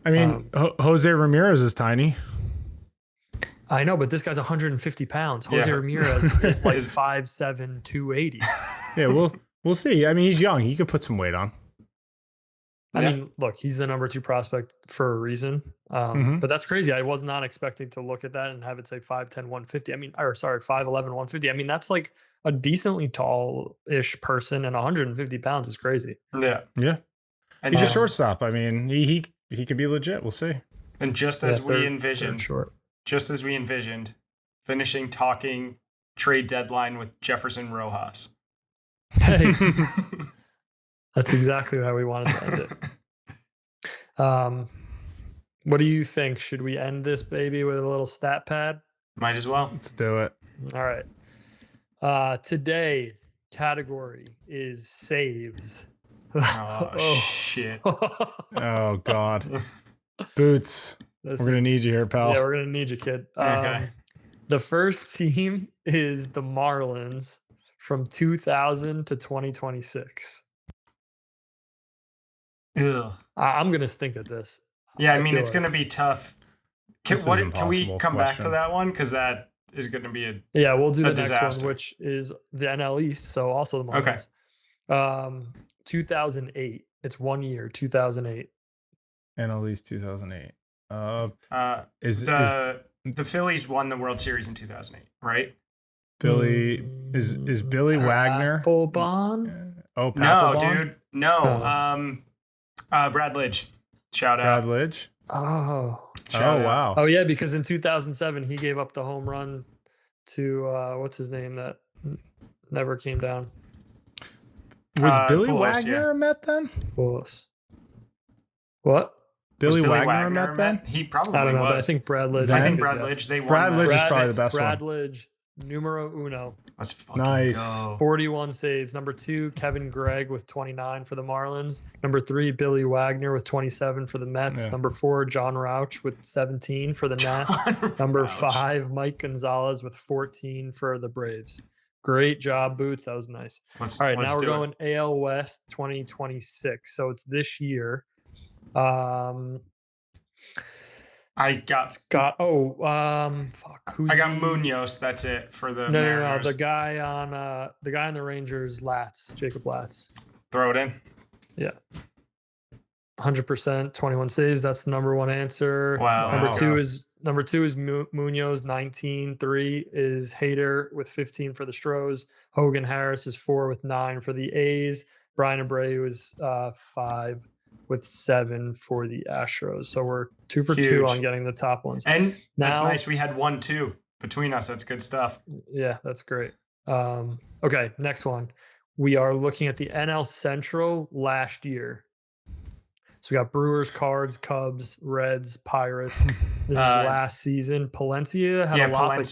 I mean, Jose Ramirez is tiny. I know, but this guy's 150 pounds. Jose Yeah. Ramirez is like 5'7", 280. Yeah, we'll see. I mean, he's young. He could put some weight on. I Yeah. mean, look, he's the number 2 prospect for a reason. Mhm. But that's crazy. I was not expecting to look at that and have it say 5'10", 150. I mean, 5'11", 150. I mean, that's like a decently tall-ish person, and 150 pounds is crazy. Yeah. Yeah, And he's a just, shortstop. I mean, he could be legit. We'll see. and just Yeah, as third we envisioned, short. finishing talking trade deadline with Jefferson Rojas. Hey, that's exactly how we wanted to end it. What do you think? Should we end this baby with a little stat pad? Might as well. Let's do it. All right. Today category is saves. Oh, shit. Oh God, Boots. This We're gonna is- need you here, pal. Yeah, we're gonna need you, kid. Okay. The first team is the Marlins from 2000 to 2026. Ugh. I'm gonna stink at this. Yeah, I mean, feel it's like- going to be tough. This is Can we impossible come back to question. that one? Because that is going to be a. Yeah, we'll do A the next disaster. one, which is the NL East, so also the Okay. Marlins. 2008. It's 1 year, 2008. NL East 2008. Is The Phillies won the World Series in 2008, right? Billy is Billy Wagner? Papelbon? Oh, No, Papelbon? dude. No. Oh. Brad Lidge. Shout Brad out. Lidge. Oh. Shout Oh out. wow. Oh yeah, because in 2007 he gave up the home run to what's his name that never came down. Was Billy Pujols, Wagner a Met then? Close. What? Was Billy Wagner a Met then? He probably I don't know, was. but I think Brad Lidge. Then- I think is a Brad good guess. Lidge. They won. Brad that. Lidge is probably the best Brad one. Lidge, numero uno. Let's fucking Nice. go. 41 saves. Number 2, Kevin Gregg with 29 for the Marlins. Number 3, Billy Wagner with 27 for the Mets. Yeah. Number 4, John Rauch with 17 for the Nats. Number Ouch. 5, Mike Gonzalez with 14 for the Braves. Great job, Boots. That was nice. Let's, All right, let's now we're do it. going AL West 2026. So it's this year. I got Fuck. Who's I got the- Munoz. That's it for the No, Mariners. the guy on the Rangers, Latz, Jacob Latz. Throw it in. 100%, 21 saves. That's the number 1 answer. Wow. Number let's two go. is Munoz, 19. 3 is Hader with 15 for the Stros. Hogan Harris is 4 with 9 for the A's. Brian Abreu is 5 with 7 for the Astros. So we're 2 for 2 Huge. on getting the top ones. And that's Now- nice. We had 1-2 between us. That's good stuff. Yeah, that's great. Okay, next one. We are looking at the NL Central last year. So we got Brewers, Cards, Cubs, Reds, Pirates. This is last season. Palencia had Yeah, a lot, but Palencia.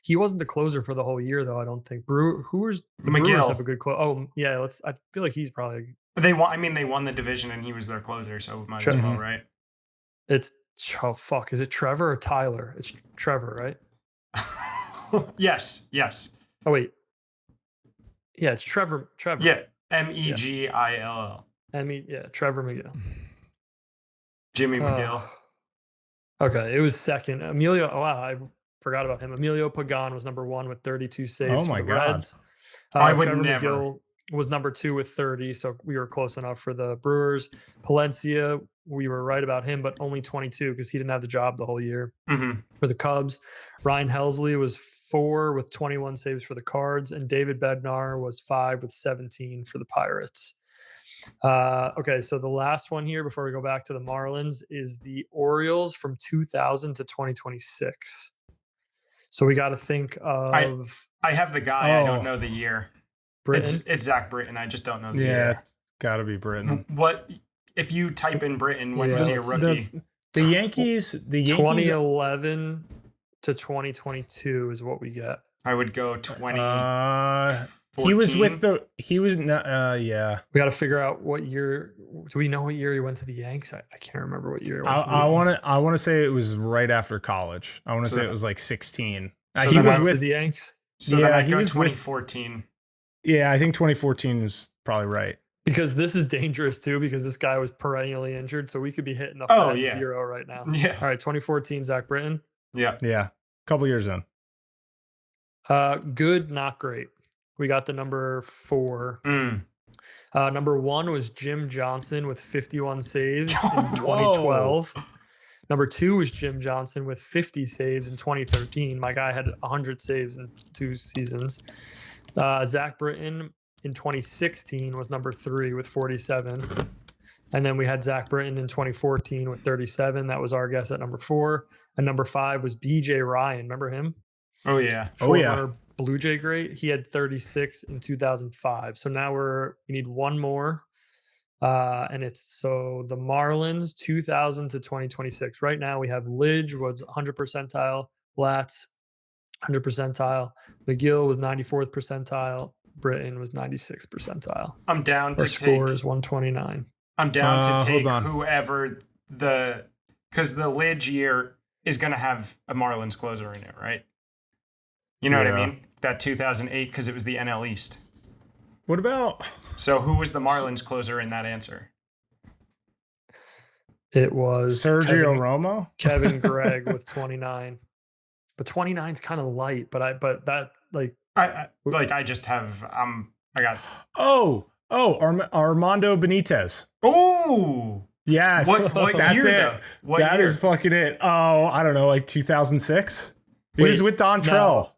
he wasn't the closer for the whole year, though. I don't think. The Brewers McGill. have a good close. Oh yeah, I feel like he's probably. But they won the division and he was their closer, so might as well, right? It's fuck. Is it Trevor or Tyler? It's Trevor, right? Yes. Oh wait. Yeah, it's Trevor. Yeah. Megill. Trevor McGill. Jimmy McGill. Okay, it was second. Emilio. Oh, wow, I forgot about him. Emilio Pagan was number 1 with 32 saves. Oh for my the God. Reds. I would Trevor never. McGill was number 2 with 30, so we were close enough for the Brewers. Palencia, we were right about him, but only 22 because he didn't have the job the whole year. For the Cubs, Ryan Helsley was 4 with 21 saves for the Cards, and David Bednar was 5 with 17 for the Pirates. Okay, so the last one here before we go back to the Marlins is the Orioles from 2000 to 2026. So we got to think of. I have the guy. I don't know the year. Britton. It's Zach Britton. I just don't know the Yeah, year. it's got to be Britton. What if you type in Britton? When was he a rookie? The Yankees. 2011 to 2022 is what we get. I would go 20. He was with the. He was yeah. We got to figure out what year. Do we know what year he went to the Yanks? I can't remember what year. He went to the Yanks. I want to say it was right after college. I want to say it was like 16. So he was went with to the Yanks. So yeah, then I'd he go was 2014. Yeah, I think 2014 was probably right. Because this is dangerous too, because this guy was perennially injured, so we could be hitting a zero right now. Yeah. All right, 2014, Zach Britton. Yeah. Yeah. Couple years in. Good, not great. We got the number 4. Number 1 was Jim Johnson with 51 saves in 2012. Number 2 was Jim Johnson with 50 saves in 2013. My guy had 100 saves in 2 seasons. Zach Britton in 2016 was number 3 with 47. And then we had Zach Britton in 2014 with 37. That was our guess at number 4. And number 5 was BJ Ryan. Remember him? Oh, yeah. Former Blue Jay great. He had 36 in 2005. So now we need one more. And it's so the Marlins 2000 to 2026. Right now we have Lidge was 100 percentile, Latz 100 percentile, McGill was 94th percentile, Britton was 96 percentile. I'm down to Our score is 129. I'm down to take whoever because the Lidge year is going to have a Marlins closer in it, right? You know what I mean? That 2008 because it was the NL East. What about? So who was the Marlins closer in that answer? It was Sergio Romo, Kevin Gregg with 29. But 29 is kind of light. But I just have I got Armando Benitez. Oh yes, what that's year, it. Though? What that year? is fucking it. Oh, I don't know, like 2006. He was with Dontrell. No.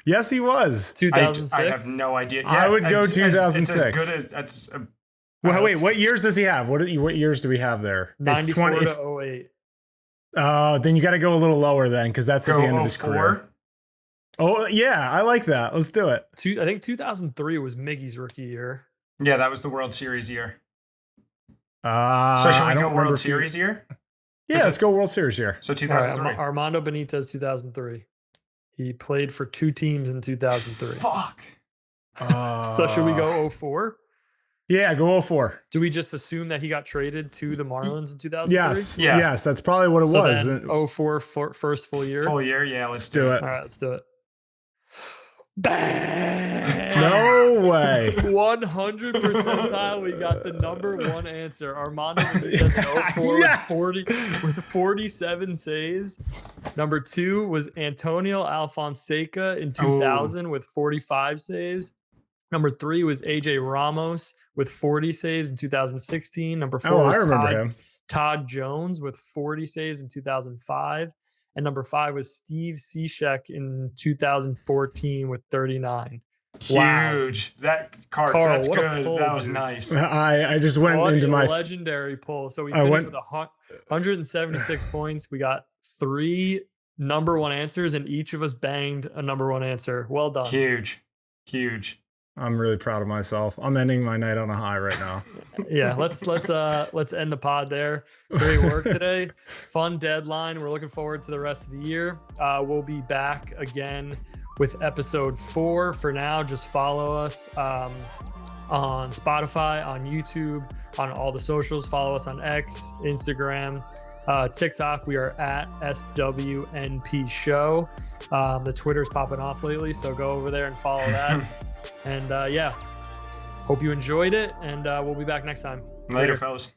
Yes, he was. 2006. I have no idea. Yeah, I would go 2006. It's as good as that's. Well, wait, what years does he have? What years do we have there? 94 to 08. Then you got to go a little lower then, because that's at the end of his career. Oh yeah, I like that. Let's do it. I think 2003 was Miggy's rookie year. Yeah, that was the World Series year. So should we go World Series year? Yeah, let's go World Series year. So 2003. Right, Armando Benitez 2003. He played for 2 teams in 2003. Fuck. So should we go 04? Yeah, go 04. Do we just assume that he got traded to the Marlins in 2003? Yes. Yeah. Yes, that's probably what it was. Then 04 first full year. Full year, yeah. Let's do it. All right, let's do it. Bang! No way. 100 percentile. We got the number 1 answer. Armando Benitez in 04 Yes! with 47 saves. Number 2 was Antonio Alfonseca in 2000 with 45 saves. Number 3 was AJ Ramos with 40 saves in 2016. Number 4 was Todd Jones with 40 saves in 2005. And number 5 was Steve Cishek in 2014 with 39. Huge. Wow. That card, Carl, that's what a good. pull, That was dude. nice. I just went into my legendary pull. So we finished with 176 points. We got 3 number 1 answers, and each of us banged a number 1 answer. Well done. Huge. I'm really proud of myself. I'm ending my night on a high right now. Yeah, let's end the pod there. Great work today. Fun deadline. We're looking forward to the rest of the year. We'll be back again with episode 4. For now, just follow us on Spotify, on YouTube, on all the socials. Follow us on X, Instagram, TikTok. We are at SWNP Show. The Twitter's popping off lately, so go over there and follow that. And hope you enjoyed it, and we'll be back next time. Later, fellas.